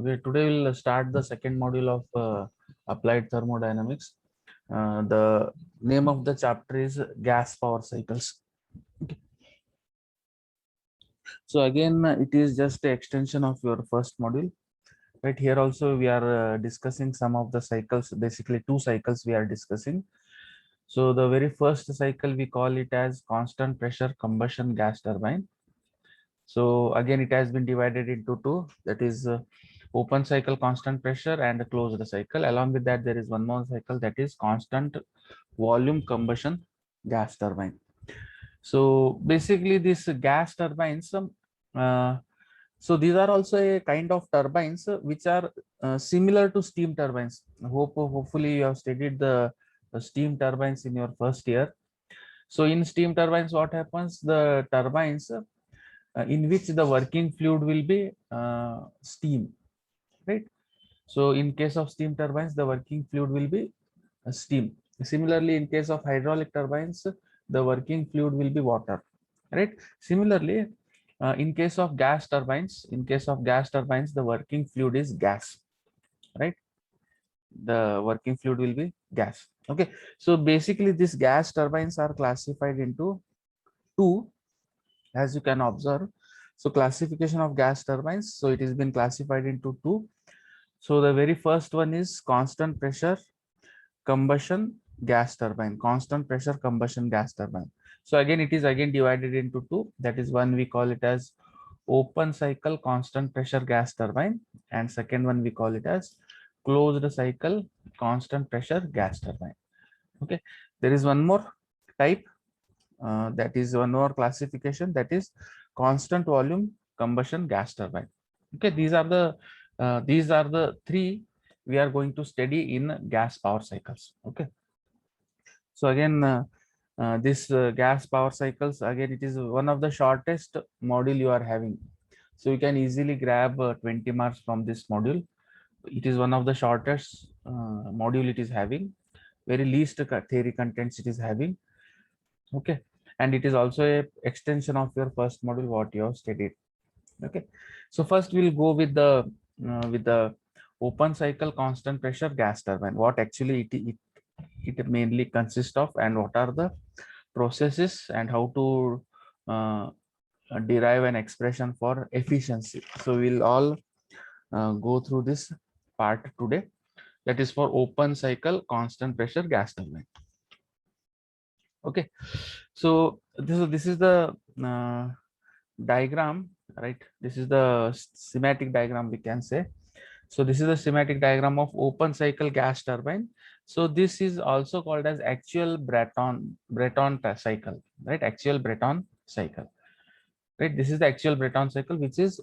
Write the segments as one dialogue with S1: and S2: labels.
S1: Okay, today we'll start the second module of applied thermodynamics. The name of the chapter is gas power cycles. Okay. So again, it is just an extension of your first module. Right here also we are discussing some of the cycles, basically two cycles we are discussing. So the very first cycle we call it as constant pressure combustion gas turbine. So again, it has been divided into two, that is open cycle constant pressure and a closed cycle. Along with that, there is one more cycle, that is constant volume combustion gas turbine. So basically these gas turbines, uh, so these are also a kind of turbines which are similar to steam turbines. Hopefully you have studied the steam turbines in your first year. So in steam turbines, what happens? The turbines in which the working fluid will be steam, right? So in case of steam turbines, the working fluid will be steam. Similarly, in case of hydraulic turbines, the working fluid will be water, right? Similarly, in case of gas turbines, the working fluid is gas, right? The working fluid will be gas. Okay, so basically these gas turbines are classified into two, as you can observe. So classification of gas turbines, so it has been classified into two. So the very first one is constant pressure combustion gas turbine, constant pressure combustion gas turbine. So again, it is again divided into two, that is one we call it as open cycle constant pressure gas turbine, and second one we call it as closed cycle constant pressure gas turbine. Okay, there is one more type, that is one more classification, that is constant volume combustion gas turbine. Okay, these are the three we are going to study in gas power cycles. Okay, so again, this gas power cycles, again it is one of the shortest module you are having, so you can easily grab 20 marks from this module. It is one of the shortest module it is having, very least theory contents it is having. Okay, and it is also a extension of your first module what you have studied. Okay, so first we'll go with the open cycle constant pressure gas turbine, what actually it mainly consists of, and what are the processes, and how to derive an expression for efficiency. So we'll all go through this part today, that is for open cycle constant pressure gas turbine. Okay, so this is the uh, diagram, right? This is the schematic diagram, we can say. So this is the schematic diagram of open cycle gas turbine. So this is also called as actual Breton cycle, right? Actual Breton cycle, right? This is the actual Breton cycle, which is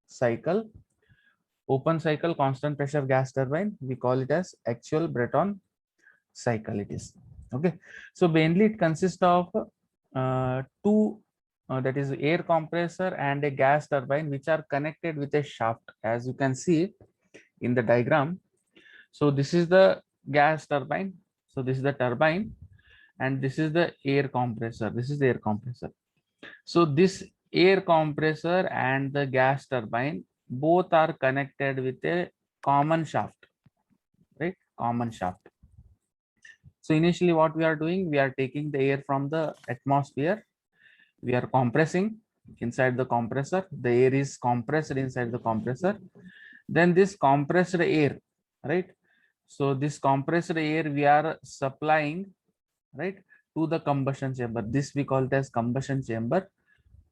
S1: cycle, open cycle constant pressure gas turbine. We call it as actual Breton cycle. It is okay. So mainly it consists of two, that is air compressor and a gas turbine, which are connected with a shaft, as you can see in the diagram. So this is the gas turbine. So this is the turbine, and this is the air compressor. This is the air compressor. So this air compressor and the gas turbine both are connected with a common shaft, right? Common shaft. So initially what we are doing, we are taking the air from the atmosphere. We are compressing inside the compressor. The air is compressed inside the compressor. Then this compressed air, right? So this compressed air we are supplying, right, to the combustion chamber. This we call it as combustion chamber,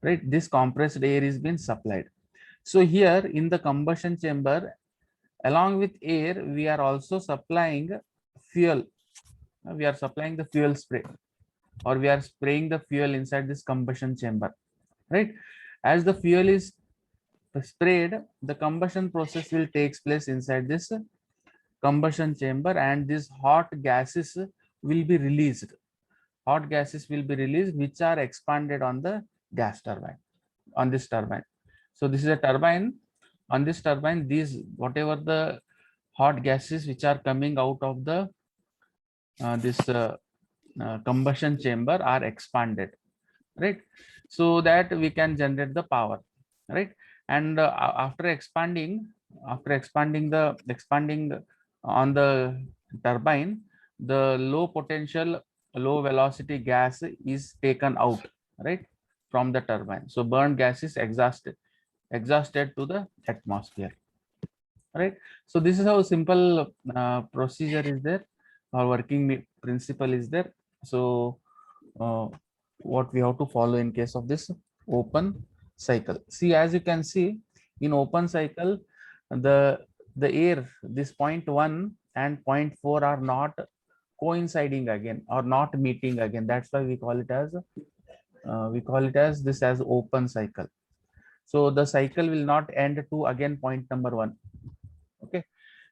S1: right? This compressed air is being supplied. So here in the combustion chamber, along with air, we are also supplying fuel. We are supplying the fuel spray, or we are spraying the fuel inside this combustion chamber, right? As the fuel is sprayed, the combustion process will take place inside this combustion chamber, and these hot gases will be released. Hot gases will be released, which are expanded on the gas turbine, on this turbine. So this is a turbine. On this turbine, these whatever the hot gases which are coming out of the this combustion chamber are expanded, right? So that we can generate the power, right? And after expanding, after expanding on the turbine, the low potential, low velocity gas is taken out, right, from the turbine. So burned gas is exhausted to the atmosphere, right? So this is how simple procedure is there, or working principle is there. So uh, what we have to follow in case of this open cycle. See, as you can see in open cycle, the air, this point 1 and point 4 are not coinciding again or not meeting again. That's why we call it as this as open cycle. So the cycle will not end to again point number 1. Okay,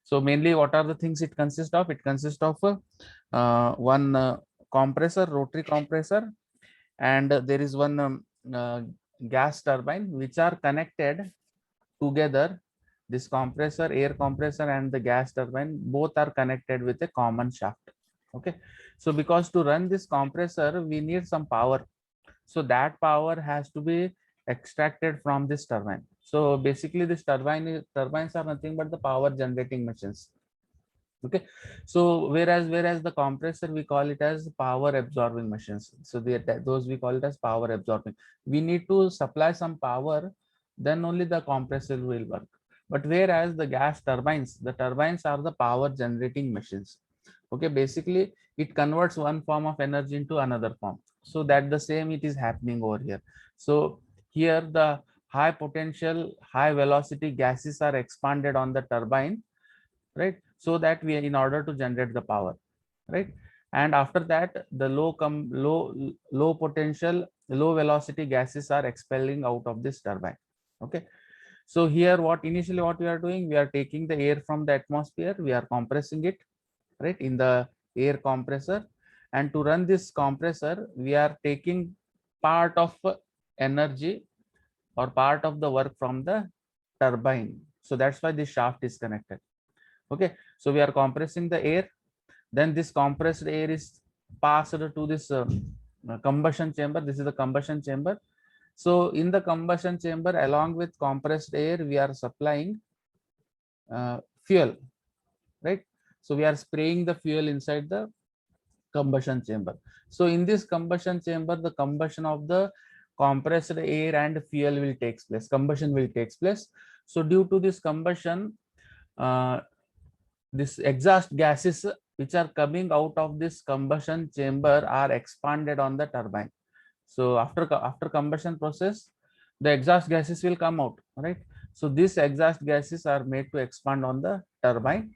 S1: so mainly what are the things it consists of? It consists of one compressor, rotary compressor, and there is one gas turbine which are connected together. This compressor, air compressor, and the gas turbine both are connected with a common shaft. Okay, so because to run this compressor we need some power, so that power has to be extracted from this turbine. So basically this turbines are nothing but the power generating machines. Okay, so whereas the compressor we call it as power absorbing machines. So those we call it as power absorbing. We need to supply some power, then only the compressor will work. But whereas the gas turbines, the turbines are the power generating machines. Okay, basically it converts one form of energy into another form. So that the same it is happening over here. So here the high potential, high velocity gases are expanded on the turbine, right, so that we, in order to generate the power, right, and after that the low potential, low velocity gases are expelling out of this turbine. Okay, so here what initially what we are doing, we are taking the air from the atmosphere, we are compressing it, right, in the air compressor, and to run this compressor we are taking part of energy or part of the work from the turbine. So that's why this shaft is connected. Okay, so we are compressing the air, then this compressed air is passed to this combustion chamber. This is the combustion chamber. So in the combustion chamber, along with compressed air, we are supplying fuel, right? So we are spraying the fuel inside the combustion chamber. So in this combustion chamber, the combustion of the compressed air and fuel will take place. Combustion will take place. So due to this combustion, uh, this exhaust gases which are coming out of this combustion chamber are expanded on the turbine. So after combustion process, the exhaust gases will come out, right? So these exhaust gases are made to expand on the turbine,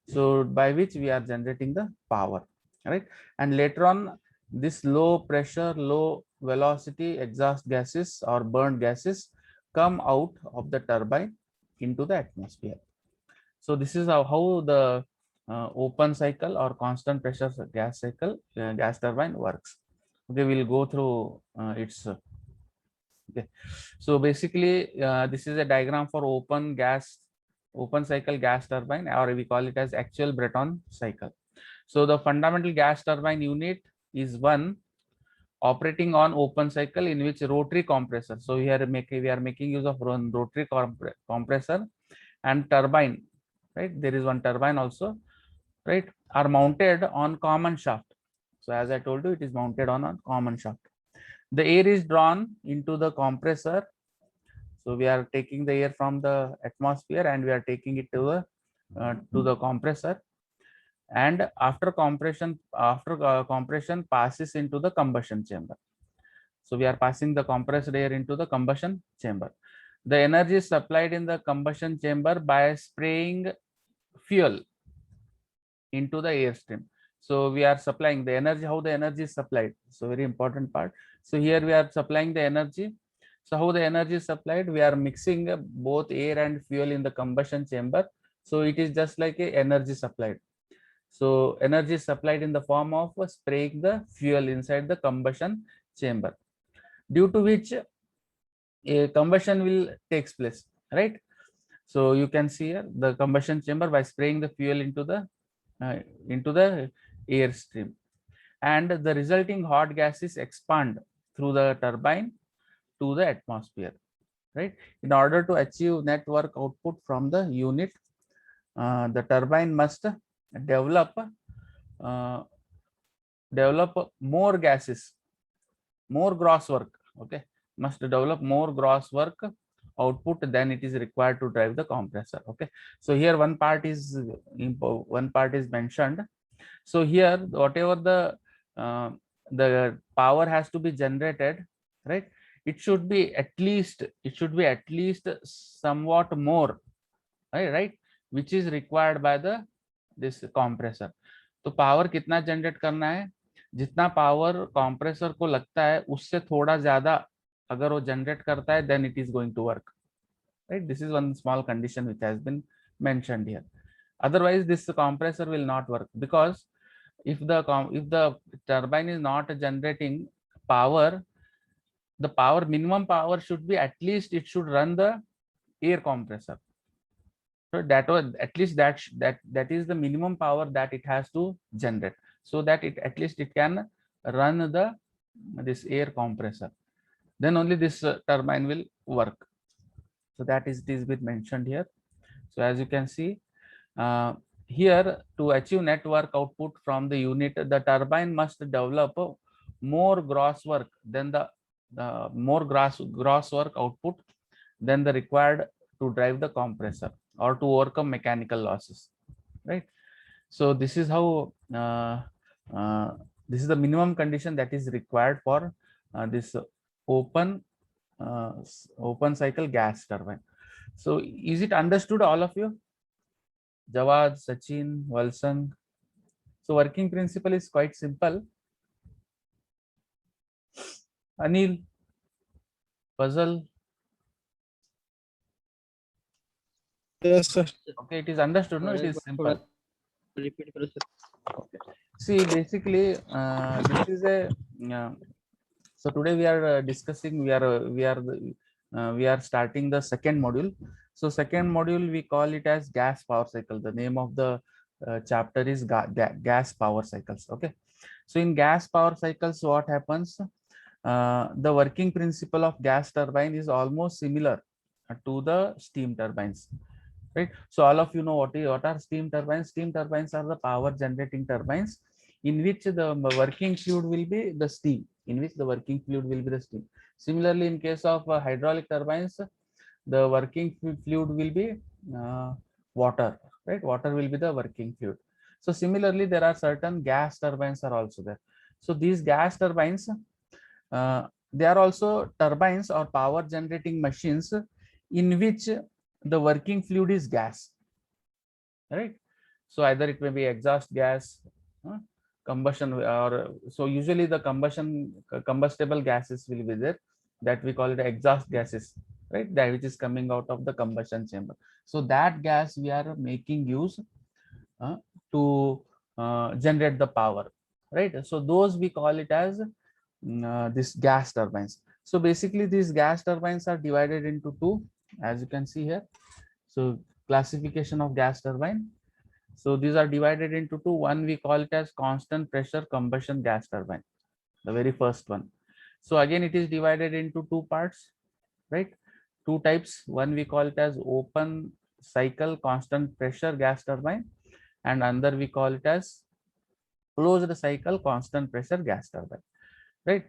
S1: so by which we are generating the power, right? And later on, this low pressure, low velocity exhaust gases or burned gases come out of the turbine into the atmosphere. So this is how the open cycle or constant pressure gas cycle, gas turbine works. Okay, we'll go through its. Okay, so basically this is a diagram for open cycle gas turbine, or we call it as actual Breton cycle. So the fundamental gas turbine unit is one operating on open cycle in which rotary compressor. So here we are making use of rotary compressor and turbine, right? There is one turbine also, right, are mounted on common shaft. So as I told you, it is mounted on a common shaft. The air is drawn into the compressor. So we are taking the air from the atmosphere and we are taking it to the compressor. And after compression passes into the combustion chamber. So we are passing the compressed air into the combustion chamber. The energy is supplied in the combustion chamber by spraying fuel into the airstream. So we are supplying the energy, how the energy is supplied. So very important part. So here we are supplying the energy. So how the energy is supplied, we are mixing both air and fuel in the combustion chamber. So it is just like a energy supplied. So energy is supplied in the form of spraying the fuel inside the combustion chamber, due to which a combustion will takes place, right? So you can see here the combustion chamber by spraying the fuel uh, into the air stream, and the resulting hot gases expand through the turbine to the atmosphere. right? In order to achieve net work output from the unit, the turbine must develop uh, develop more gases, more gross work. Okay, must develop more gross work output than it is required to drive the compressor. Okay, so here one part is mentioned. So here whatever uh, the power has to be generated, right? It should be at least somewhat more, right, which is required by the this compressor. तो power कितना generate करना है, जितना power compressor को लगता है उससे थोड़ा ज्यादा अगर वो जनरेट करता है, then it is going to work, right? This is one small condition which has been mentioned here. Otherwise this compressor will not work, because if the turbine is not generating power, the power minimum power should be, at least it should run the air compressor. So that was at least that is the minimum power that it has to generate, so that it at least it can run this air compressor. Then only this turbine will work. So that is it is been mentioned here. So as you can see, here to achieve net work output from the unit, the turbine must develop more gross work than the more gross work output than the required to drive the compressor or to overcome mechanical losses, right? So this is how this is the minimum condition that is required for this open open cycle gas turbine. So is it understood, all of you? Jawad, Sachin, Walsang. So working principle is quite simple. Anil, puzzle.
S2: Yes, sir.
S1: Okay, it is understood. No, it is simple.
S2: Repeat, sir.
S1: Okay. See, basically, this is a. So today we are discussing. We are starting the second module. So second module we call it as gas power cycle. The name of the chapter is gas power cycles. Okay. So in gas power cycles, what happens? The working principle of gas turbine is almost similar to the steam turbines, right? So all of you know what are steam turbines. Steam turbines are the power generating turbines in which the working fluid will be the steam, Similarly, in case of hydraulic turbines, the working fluid will be water, right? Water will be the working fluid. So similarly, there are certain gas turbines are also there. So these gas turbines, they are also turbines or power generating machines in which the working fluid is gas, right? So either it may be exhaust gas, combustion, or so usually the combustible gases will be there, that we call it exhaust gases, right? That which is coming out of the combustion chamber. So that gas we are making use to generate the power, right? So those we call it as this gas turbines. So basically these gas turbines are divided into two, as you can see here. So classification of gas turbine. So these are divided into two. One we call it as constant pressure combustion gas turbine, the very first one. So again it is divided into two parts, right? Two types. One we call it as open cycle constant pressure gas turbine, and another we call it as closed cycle constant pressure gas turbine, right?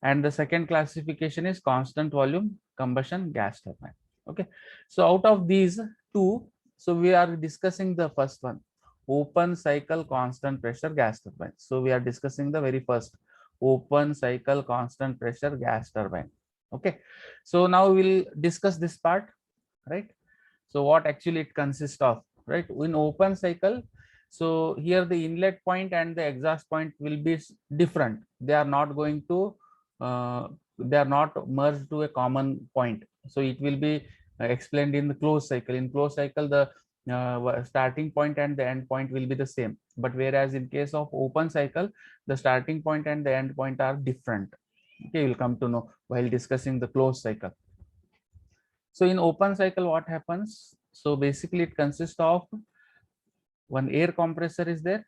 S1: And the second classification is constant volume combustion gas turbine. Okay, so out of these two, so we are discussing the first one, open cycle constant pressure gas turbine. So we are discussing the very first open cycle constant pressure gas turbine. Okay, so now we'll discuss this part, right? So what actually it consists of, right? In open cycle, so here the inlet point and the exhaust point will be different. They are not going to they are not merged to a common point. So it will be explained in the closed cycle. In closed cycle, the starting point and the end point will be the same, but whereas in case of open cycle, the starting point and the end point are different. Okay, you'll come to know while discussing the closed cycle. So in open cycle, what happens? So basically it consists of one air compressor is there,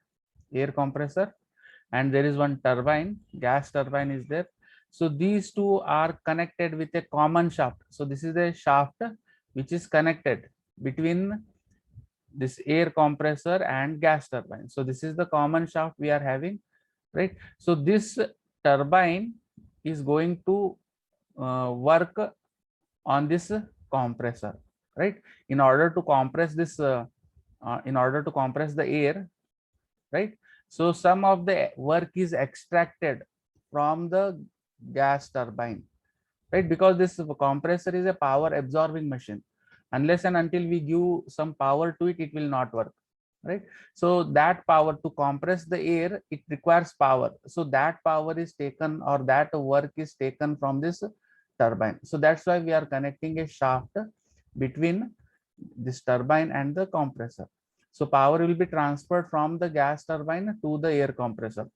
S1: air compressor, and there is one turbine, gas turbine is there. So these two are connected with a common shaft. So this is the shaft which is connected between this air compressor and gas turbine. So this is the common shaft we are having, right? So this turbine is going to work on this compressor, right? In order to compress this, in order to compress the air, right? So some of the work is extracted from the gas turbine, right? Because this compressor is a power absorbing machine. Unless and until we give some power to it, it will not work, right? So that power to compress the air, it requires power. So that power is taken, or that work is taken from this turbine. So that's why we are connecting a shaft between this turbine and the compressor. So power will be transferred from the gas turbine to the air compressor,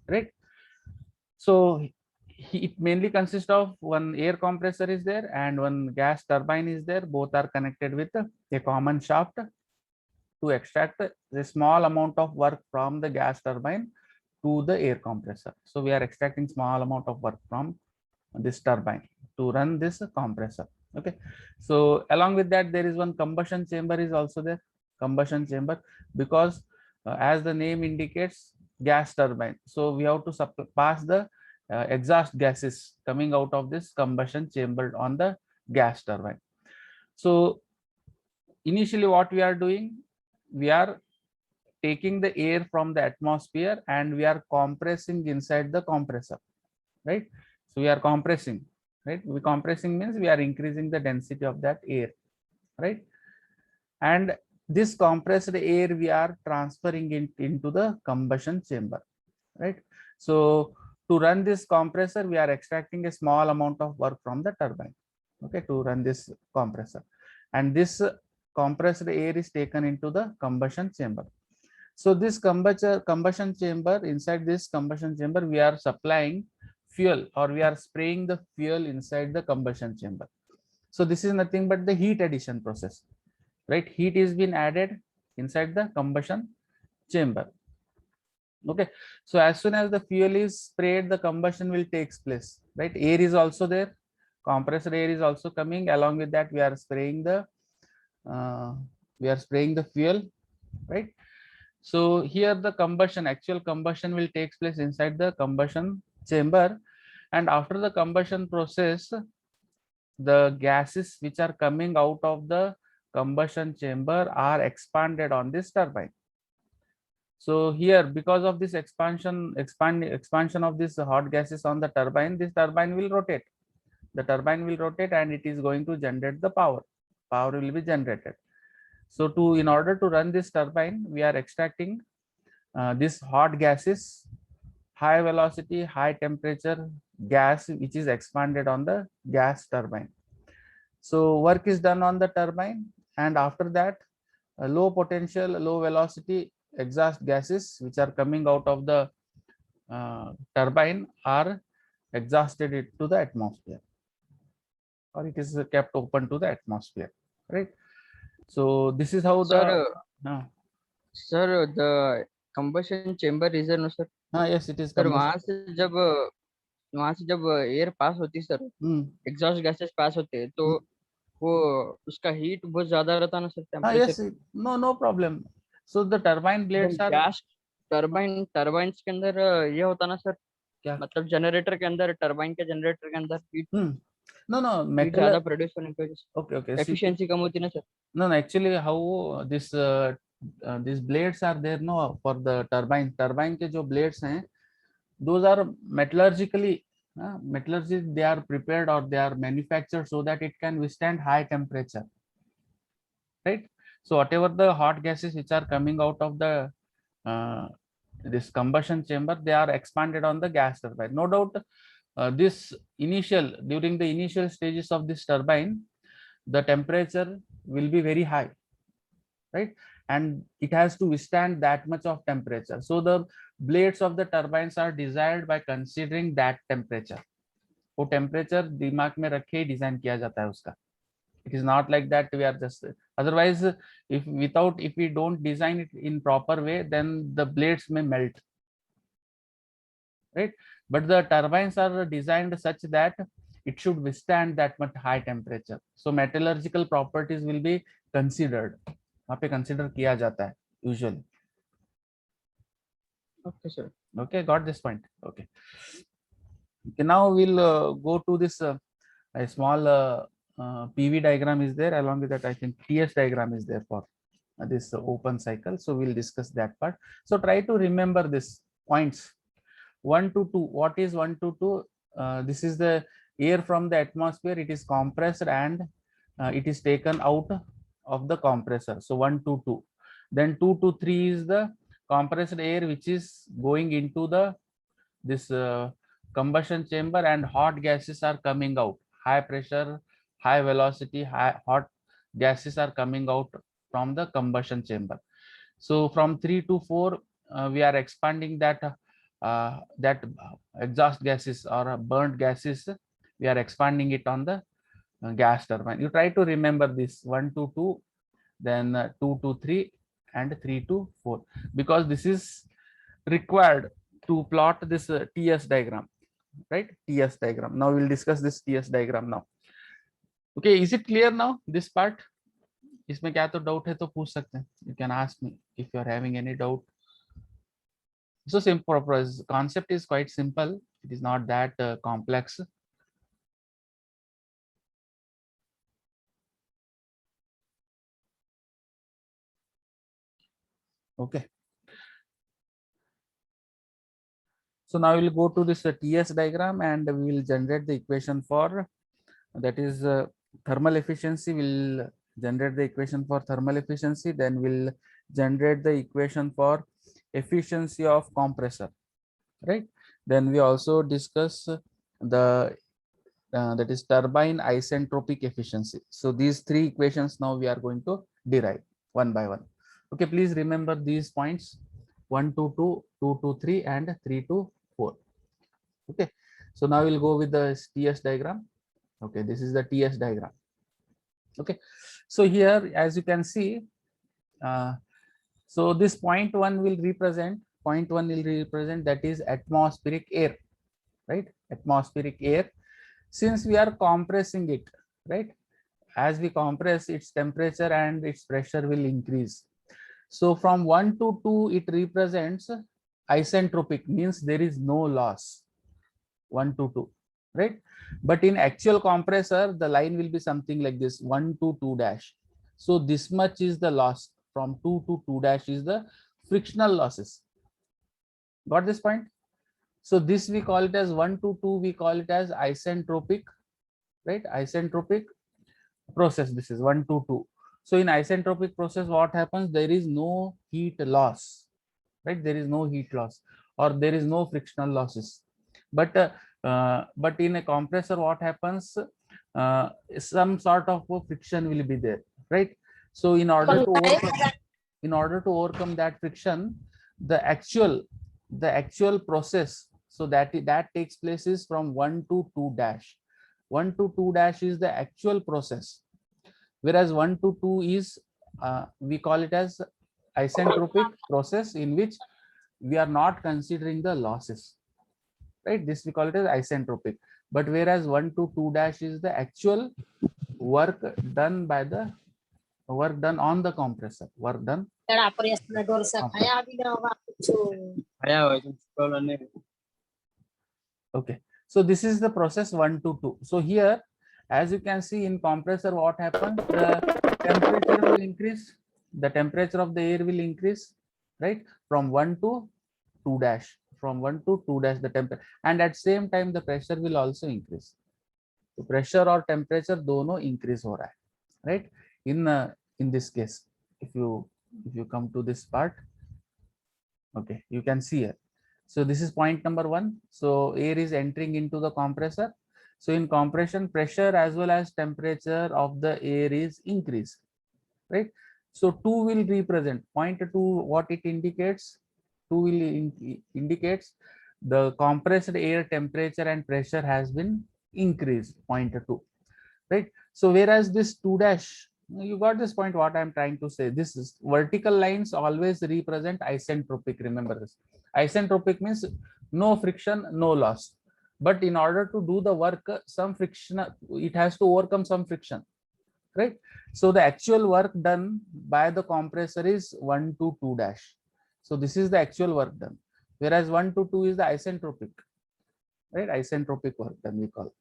S1: right? So it mainly consists of one air compressor is there and one gas turbine is there. Both are connected with a common shaft to extract a small amount of work from the gas turbine to the air compressor. So we are extracting small amount of work from this turbine to run this compressor. Okay. So along with that, there is one combustion chamber is also there. Combustion chamber, because as the name indicates, gas turbine. So we have to pass the exhaust gases coming out of this combustion chamber on the gas turbine. So initially what we are doing, we are taking the air from the atmosphere and we are compressing inside the compressor, right? So we are compressing, right? We compressing means we are increasing the density of that air, right? And this compressed air we are transferring it into the combustion chamber, right? So to run this compressor, we are extracting a small amount of work from the turbine, okay, to run this compressor. And this compressed air is taken into the combustion chamber. So this combustion chamber, inside this combustion chamber, we are supplying fuel, or we are spraying the fuel inside the combustion chamber. So this is nothing but the heat addition process, right? Heat is being added inside the combustion chamber. Okay. So as soon as the fuel is sprayed, the combustion will take place, right? Air is also there. Compressed air is also coming. Along with that, we are spraying the fuel, right? So here the actual combustion will take place inside the combustion chamber. And after the combustion process, the gases which are coming out of the combustion chamber are expanded on this turbine. So here, because of this expansion of this hot gases on the turbine, this turbine will rotate. The turbine will rotate and it is going to generate the power. Power will be generated. So in order to run this turbine, we are extracting this hot gases, high velocity, high temperature gas, which is expanded on the gas turbine. So work is done on the turbine, and after that, low potential, low velocity exhaust gases which are coming out of the turbine are exhausted to the atmosphere, or it is kept open to the atmosphere, right? So this is how the
S3: sir the combustion chamber is no sir.
S1: yes, it is
S3: sir
S1: combustion.
S3: वहां से जब air pass होती sir, exhaust gases पास होते हैं, तो वो उसका heat बहुत ज्यादा रहता ना sir,
S1: yes,
S3: temperature.
S1: no problem. So the turbine blades are
S3: gas turbines के अंदर ये होता ना सर,
S1: क्या?
S3: मतलब जनरेटर के अंदर, टर्बाइन के जनरेटर के अंदर हीट
S1: no
S3: हीट ज्यादा प्रोड्यूस होने की वजह से
S1: okay
S3: एफिशिएंसी कम होती ना sir.
S1: no actually how these blades are there no for the turbine के जो blades हैं, those are metallurgically they are prepared or they are manufactured so that it can withstand high temperature, right? So whatever the hot gases which are coming out of the this combustion chamber, they are expanded on the gas turbine. No doubt during the initial stages of this turbine, the temperature will be very high, right? And it has to withstand that much of temperature. So the blades of the turbines are designed by considering that temperature. वो temperature दिमाग में रखे design किया जाता है उसका. It is not like that we are just, otherwise if we don't design it in proper way, then the blades may melt, right? But the turbines are designed such that it should withstand that much high temperature. So metallurgical properties will be considered. वहाँ पे consider किया जाता है usually.
S3: Okay, sir.
S1: Okay, got this point. Okay. Okay, now we'll go to this a small PV diagram is there. Along with that, I think TS diagram is there for this open cycle. So we'll discuss that part. So try to remember this points 1 to 2. What is 1 to 2? This is the air from the atmosphere. It is compressed and it is taken out of the compressor. So 1 to 2. Then 2 to 3 is the compressed air which is going into the this combustion chamber, and hot gases are coming out. High pressure, high velocity, hot gases are coming out from the combustion chamber. So from 3 to 4, we are expanding that exhaust gases or burnt gases. We are expanding it on the gas turbine. You try to remember this 1 to 2, then 2 to 3, and 3 to 4, because this is required to plot this TS diagram, right? TS diagram. Now we'll discuss this TS diagram now. Okay, is it clear now this part? इसमें क्या तो doubt है तो पूछ सकते हैं. You can ask me if you are having any doubt. So simple, concept is quite simple. It is not that complex. Okay. So now we'll go to this TS diagram and we will generate the equation for, that is thermal efficiency. We'll generate the equation for thermal efficiency. Then we'll generate the equation for efficiency of compressor, right? Then we also discuss the that is turbine isentropic efficiency. So these three equations now we are going to derive one by one. Okay, please remember these points 1 to 2, 2 to 3, and 3 to 4. Okay, so now we'll go with the TS diagram. Okay, this is the TS diagram. Okay, so here as you can see, so this point 1 will represent that is atmospheric air, right? Atmospheric air. Since we are compressing it, right? As we compress, its temperature and its pressure will increase. So from 1 to 2, it represents isentropic, means there is no loss. 1 to 2, right? But in actual compressor, the line will be something like this, 1 to 2 dash. So this much is the loss. From 2 to 2 dash is the frictional losses. Got this point? So this we call it as 1 to 2, we call it as isentropic, right? Isentropic process. This is 1 to 2. So in isentropic process, what happens? There is no heat loss, right? There is no heat loss, or there is no frictional losses. But in a compressor, what happens? Some sort of friction will be there, right? So in order to overcome that friction, the actual process, so that takes place is from 1 to 2 dash. 1 to 2 dash is the actual process, whereas 1 to 2 is we call it as isentropic process, in which we are not considering the losses, right? This we call it as isentropic. But whereas 1 to 2 dash is the actual work done on the compressor, work done. Okay, so this is the process 1 to 2. So here, as you can see in compressor, what happens? The temperature will increase. The temperature of the air will increase, right? From 1 to 2 dash. From 1 to 2 dash, the temperature, and at same time the pressure will also increase. So pressure or temperature दोनों increase हो रहा है, right? In this case, if you come to this part, okay, you can see here. So this is point number 1. So air is entering into the compressor. So in compression, pressure as well as temperature of the air is increased, right? So 2 will represent point 2. What it indicates? 2 will indicates the compressed air temperature and pressure has been increased. Point 2, right? So whereas this 2 dash, you got this point what I'm trying to say. This is vertical lines always represent isentropic. Remember this. Isentropic means no friction, no loss. But in order to do the work, some friction, it has to overcome some friction, right? So the actual work done by the compressor is 1 to 2 dash. So this is the actual work done, whereas 1 to 2 is the isentropic, right? Isentropic work done we call.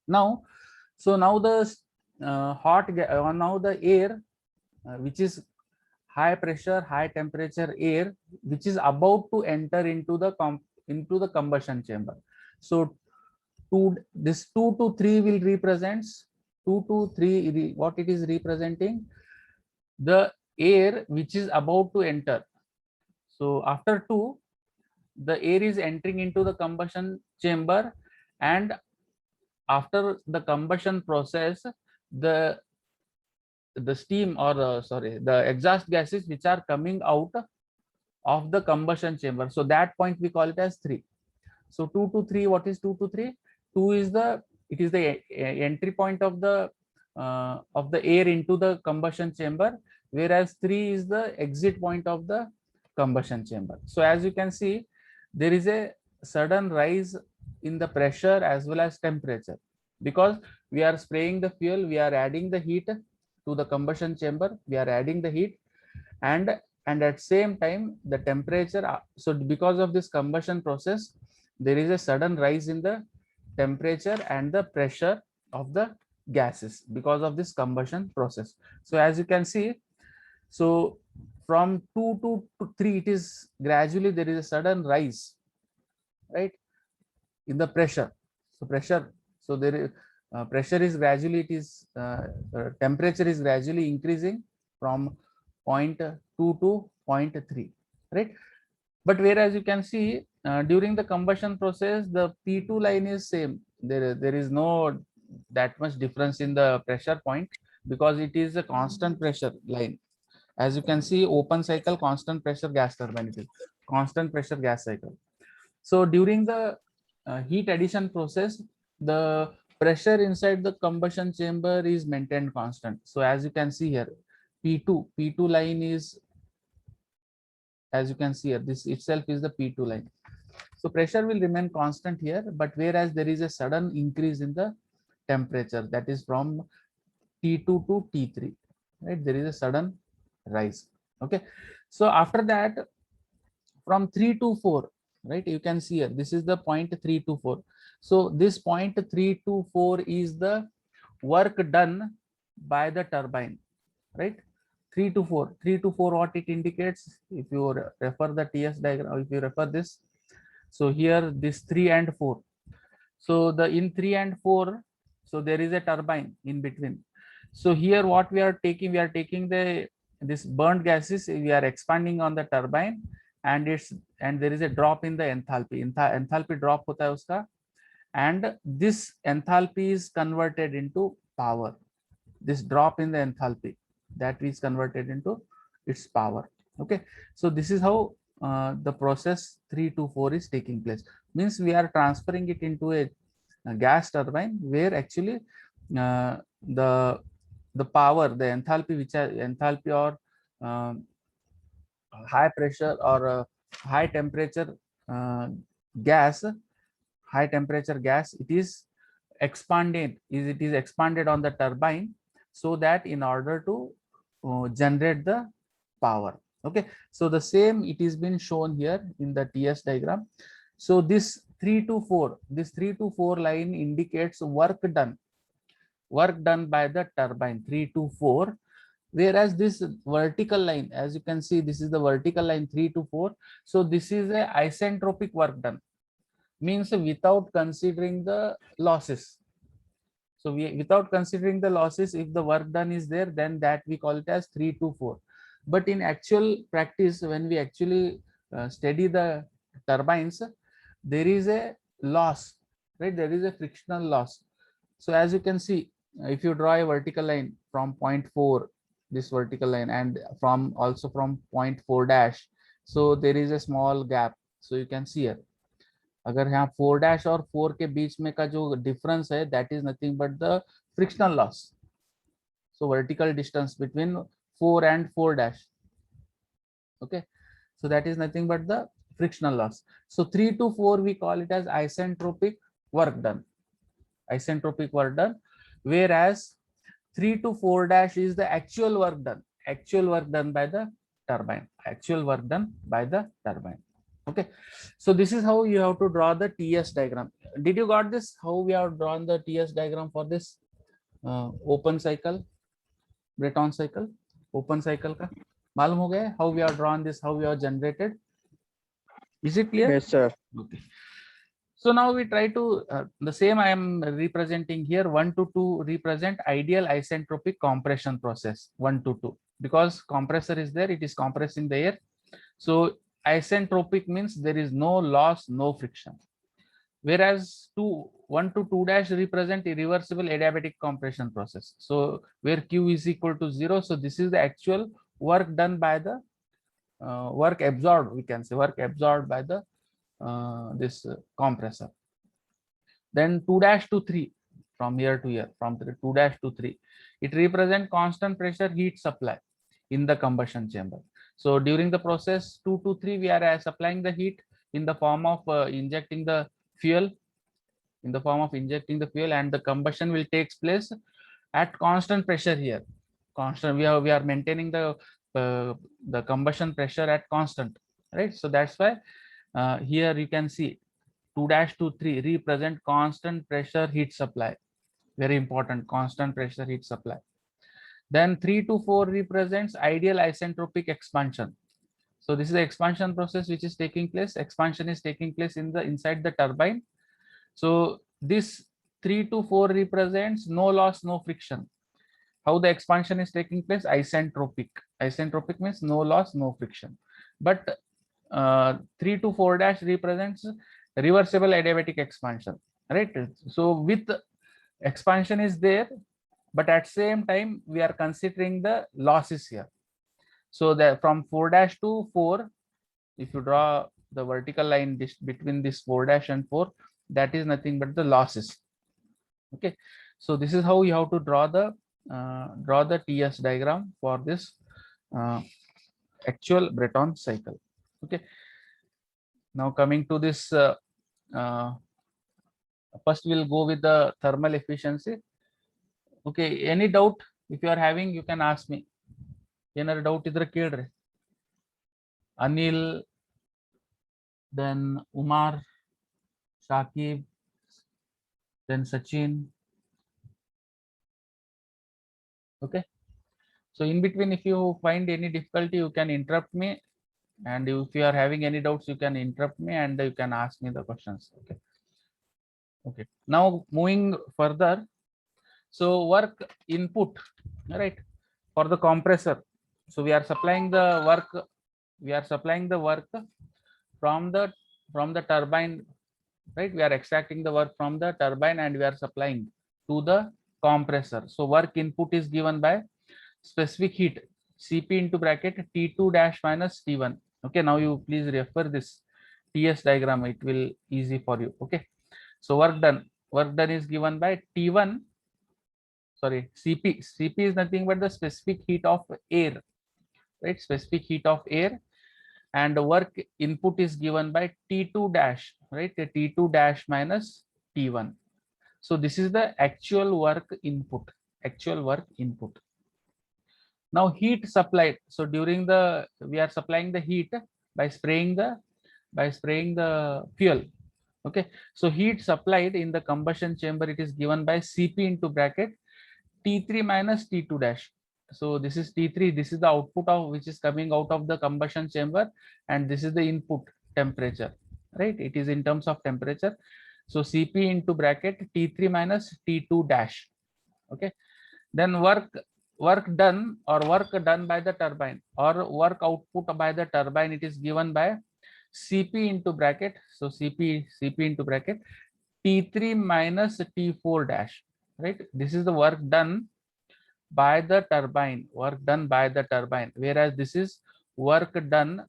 S1: Now, so now the now the air, which is high pressure, high temperature air, which is about to enter into the combustion chamber. So this 2 to 3 will represents 2 to 3, what it is representing, the air which is about to enter. So after 2, the air is entering into the combustion chamber, and after the combustion process, the steam, or the exhaust gases which are coming out of the combustion chamber, so that point we call it as 3. So 2 to 3, what is 2 to 3? 2 is the entry point of the air into the combustion chamber, whereas 3 is the exit point of the combustion chamber. So as you can see, there is a sudden rise in the pressure as well as temperature, because we are spraying the fuel, we are adding the heat to the combustion chamber, we are adding the heat, and at same time the temperature. So because of this combustion process, there is a sudden rise in the temperature and the pressure of the gases because of this combustion process. So as you can see, so from 2 to 3, it is gradually there is a sudden rise, right, in the pressure. So pressure, so there is pressure is gradually, it is temperature is gradually increasing from 0.2 to 0.3, right? But whereas you can see during the combustion process, the P2 line is same. There is no that much difference in the pressure point, because it is a constant pressure line. As you can see, open cycle, constant pressure gas turbine, it is constant pressure gas cycle. So during the heat addition process, the pressure inside the combustion chamber is maintained constant. So as you can see here, P2 line is, as you can see here, this itself is the P2 line. So pressure will remain constant here, but whereas there is a sudden increase in the temperature, that is from T2 to T3, right? There is a sudden rise. Okay. So after that, from 3 to 4, right? You can see here, this is the point 3 to 4. So this point 3 to 4 is the work done by the turbine, right? 3 to 4, 3 to 4, what it indicates, if you refer the TS diagram, if you refer this, so here this 3 and 4. So the in 3 and 4, so there is a turbine in between. So here what we are taking the this burnt gases, we are expanding on the turbine, and there is a drop in the enthalpy. Enthalpy drop hota hai uska, and this enthalpy is converted into power. This drop in the enthalpy, that is converted into its power. Okay, so this is how the process 3 to 4 is taking place. Means we are transferring it into a gas turbine, where actually the power, the enthalpy, which are enthalpy or high pressure or high temperature gas, high temperature gas, it is expanded on the turbine, so that in order to generate the power. Okay, so the same it is been shown here in the TS diagram. So this 3 to 4, this 3 to 4 line indicates work done by the turbine 3 to 4, whereas this vertical line, as you can see, this is the vertical line 3 to 4. So this is a isentropic work done, means without considering the losses. So without considering the losses, if the work done is there, then that we call it as 3 to 4. But in actual practice, when we actually study the turbines, there is a loss, right? There is a frictional loss. So as you can see, if you draw a vertical line from 0.4, this vertical line, and from also from 0.4 dash, so there is a small gap. So you can see here, अगर यहाँ 4 dash और 4 के बीच में का जो difference है, that is nothing but the frictional loss. So vertical distance between 4 and 4 dash. Okay, so that is nothing but the frictional loss. So 3 to 4 we call it as isentropic work done, isentropic work done, whereas 3 to 4 dash is the actual work done, actual work done by the turbine, actual work done by the turbine. Okay, so this is how you have to draw the TS diagram. Did you got this? How we have drawn the TS diagram for this open cycle, Breton cycle, open cycle का मालूम हो गया? How we have drawn this, how we have generated? Is it clear?
S2: Yes, sir.
S1: Okay. So now we try to the same I am representing here. 1 to 2 represent ideal isentropic compression process. 1 to 2 because compressor is there, it is compressing the air. So isentropic means there is no loss, no friction. Whereas 1 to 2 dash represent irreversible adiabatic compression process. So where Q is equal to 0. So this is the actual work done by the work absorbed. We can say work absorbed by the this compressor. Then 2 dash to 3 from here to here, from 2 dash to 3, it represents constant pressure heat supply in the combustion chamber. So during the process 2 to 3 we are supplying the heat in the form of injecting the fuel, and the combustion will take place at constant pressure here. Constant, we are maintaining the combustion pressure at constant, right? So that's why here you can see 2 dash to 3 represent constant pressure heat supply, very important, constant pressure heat supply. Then 3 to 4 represents ideal isentropic expansion. So this is the expansion process which is taking place. Expansion is taking place inside the turbine. So this 3 to 4 represents no loss, no friction. How the expansion is taking place? Isentropic. Isentropic means no loss, no friction. But 3 to 4 dash represents reversible adiabatic expansion, right? So with expansion is there, but at same time we are considering the losses here. So that from 4 dash to 4, if you draw the vertical line between this 4 dash and 4, that is nothing but the losses. Okay, so this is how you have to draw the TS diagram for this actual Breton cycle. Okay, now coming to this, first we'll go with the thermal efficiency. Okay, any doubt if you are having, you can ask me. Any doubt idra kelre? Anil, then Umar, Shakib, then Sachin. Okay, so in between, if you find any difficulty, you can interrupt me, and if you are having any doubts, you can interrupt me and you can ask me the questions. Okay, okay, now moving further. So work input, right, for the compressor. So we are supplying the work from the turbine, right? We are extracting the work from the turbine and we are supplying to the compressor. So work input is given by specific heat, Cp into bracket T2 dash minus T1. Okay, now you please refer this TS diagram, it will easy for you. Okay, so work done is given by T1, sorry, Cp is nothing but the specific heat of air, right? Specific heat of air. And the work input is given by T2 dash, right? The T2 dash minus T1. So this is the actual work input, Now heat supplied. So during we are supplying the heat by spraying the fuel. Okay, so heat supplied in the combustion chamber, it is given by Cp into bracket T3 minus T2 dash. So this is T3, this is the output of which is coming out of the combustion chamber, and this is the input temperature, right? It is in terms of temperature. So Cp into bracket T3 minus T2 dash. Okay, then work done by the turbine or work output by the turbine, it is given by Cp into bracket. So Cp into bracket T3 minus T4 dash, right? This is the work done by the turbine, whereas this is work done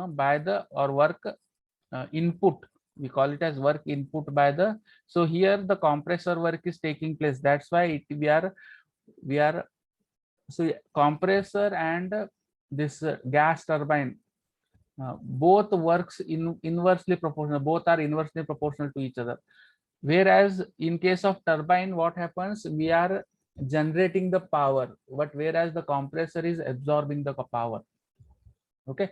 S1: by the work input, we call it as work input by the. So here the compressor work is taking place, that's why we are so compressor and this gas turbine, both works inversely proportional, both are inversely proportional to each other. Whereas in case of turbine, what happens, we are generating the power, but whereas the compressor is absorbing the power. Okay,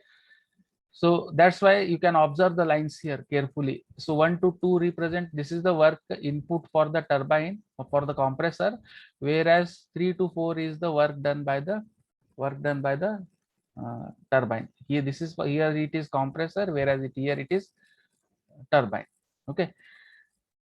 S1: so that's why you can observe the lines here carefully. So 1 to 2 represent, this is the work input for the turbine or for the compressor, whereas 3 to 4 is the work done by the turbine. Here this is, here it is compressor, whereas here it is turbine. Okay,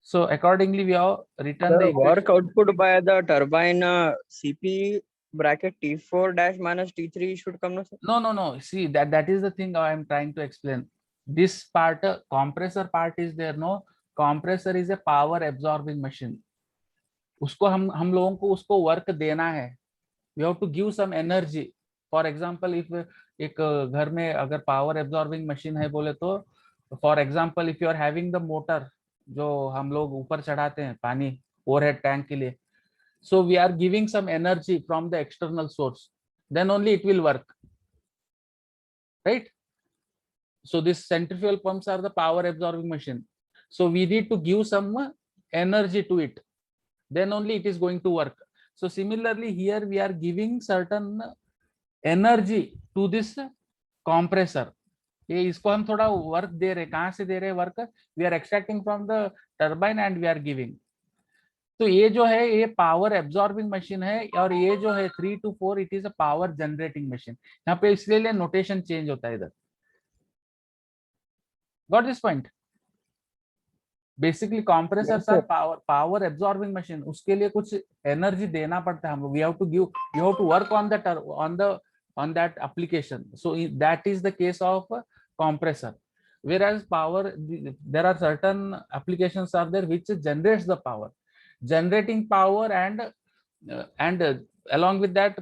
S1: so accordingly we have written the
S3: work output by the turbine CP bracket T4 dash minus T3 should come, no sir?
S1: No, see that is the thing I am trying to explain. This part, compressor part is there. No, compressor is a power absorbing machine. उसको हम लोगों को उसको work देना है. We have to give some energy. For example, if एक घर में अगर power absorbing machine है बोले तो, for example, if you are having the motor जो हम लोग ऊपर चढ़ाते हैं पानी overhead tank के लिए, so we are giving some energy from the external source, then only it will work, right? So these centrifugal pumps are the power absorbing machine, so we need to give some energy to it, then only it is going to work. So similarly here we are giving certain energy to this compressor. ये इसको हम थोड़ा work दे रहे हैं. कहाँ से दे रहे हैं work? We are extracting from the turbine and we are giving. तो ये जो है ये पावर एब्जॉर्बिंग मशीन है, और ये जो है 3 to 4 it is a power generating machine. यहाँ पे इसलिए नोटेशन चेंज होता है इधर. Got this point? Basically compressors are power absorbing machine. उसके लिए कुछ एनर्जी देना पड़ता है हम लोग. We have to give, you have to work on that application. So that is the case of compressor. Whereas power, there are certain applications are there which generates the power, generating power, and along with that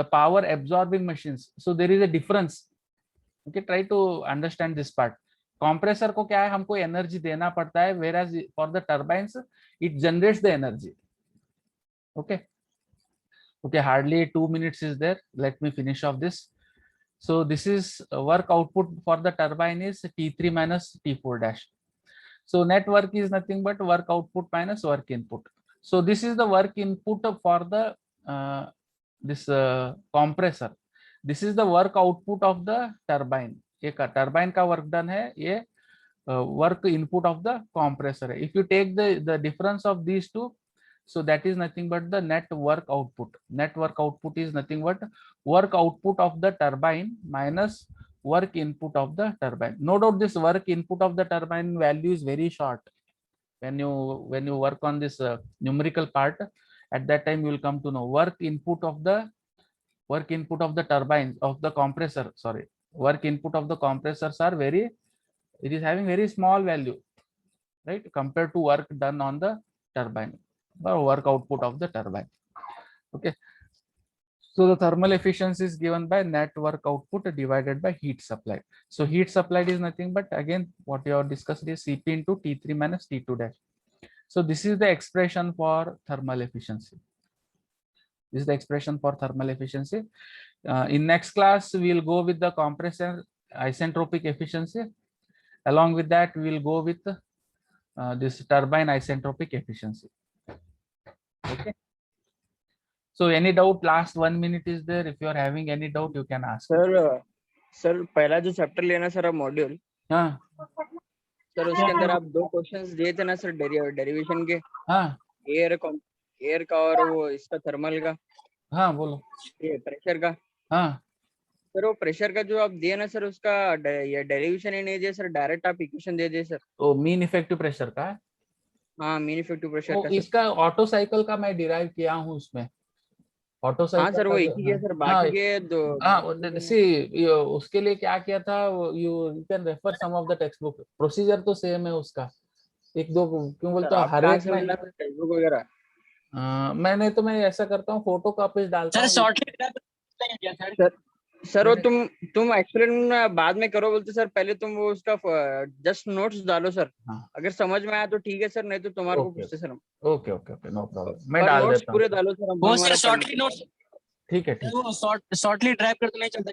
S1: the power absorbing machines. So there is a difference. Okay, try to understand this part. Compressor को क्या है, हमको energy देना पड़ता है, whereas for the turbines it generates the energy. Okay, hardly 2 minutes is there. Let me finish off this. So this is work output for the turbine is T3 minus T4 dash. So net work is nothing but work output minus work input. So this is the work input for the this compressor. This is the work output of the turbine. एक turbine का work done है, ये work input of the compressor है. If you take the difference of these two, so that is nothing but the net work output. Net work output is nothing but work output of the turbine minus work input of the turbine. No doubt this work input of the turbine value is very short. When you work on this numerical part, at that time you will come to know work input of the turbines of the compressor. Sorry, work input of the compressors are it is having very small value, right, compared to work done on the turbine or work output of the turbine. Okay, so the thermal efficiency is given by net work output divided by heat supplied. So heat supplied is nothing but again what you have discussed is Cp into T3 minus T2 dash. So this is the expression for thermal efficiency. This is the expression for thermal efficiency. In next class we will go with the compressor isentropic efficiency. Along with that we will go with this turbine isentropic efficiency. Okay, so any doubt? Last 1 minute is there. If you are having any doubt you can ask.
S3: Sir पहला जो chapter लेना sir आप module,
S1: हाँ
S3: sir उसके अंदर आप 2 questions दिए थे ना सर, डेरिवेशन के.
S1: हाँ
S3: एयर का और वो इसका थर्मल का.
S1: हाँ बोलो.
S3: ये प्रेशर का.
S1: हाँ
S3: सर वो प्रेशर का जो आप दिए ना सर, उसका ये डेरिवेशन ही नहीं दिया सर, डायरेक्ट आप इक्वेशन दे दिए सर.
S1: तो मीन इफेक्टिव प्रेशर का है.
S3: हाँ, मीन इफेक्टिव प्रेशर
S1: वो
S3: का.
S1: इसका ऑटो साइकिल का मैं डिराइव किया हूँ उसमें. Auto cycle.
S3: हाँ सर वो एक ही है सर, बाकी के दो.
S1: हाँ सी उसके लिए क्या किया था, you can refer some of the text book. Procedure तो सेम है उसका. एक दो क्यों बोलते हो हर एक में
S3: टेक्स्ट बुक वगैरह.
S1: मैंने तो मैं ऐसा करता हूँ फोटो कॉपीज डालता हूँ.
S3: सर वो तुम एक्सप्लेन बाद में करो बोलते सर, पहले तुम वो उसका जस्ट नोट्स डालो सर. अगर समझ में आया तो ठीक है सर, नहीं तो तुम्हारे को पूछते सर.
S1: ओके नो प्रॉब्लम, मैं डाल देता हूँ.
S3: पूरे डालो सर.
S4: वो सर शॉर्टली नोट्स.
S1: ठीक है
S4: शॉर्टली ड्राइव कर तो नहीं चलता.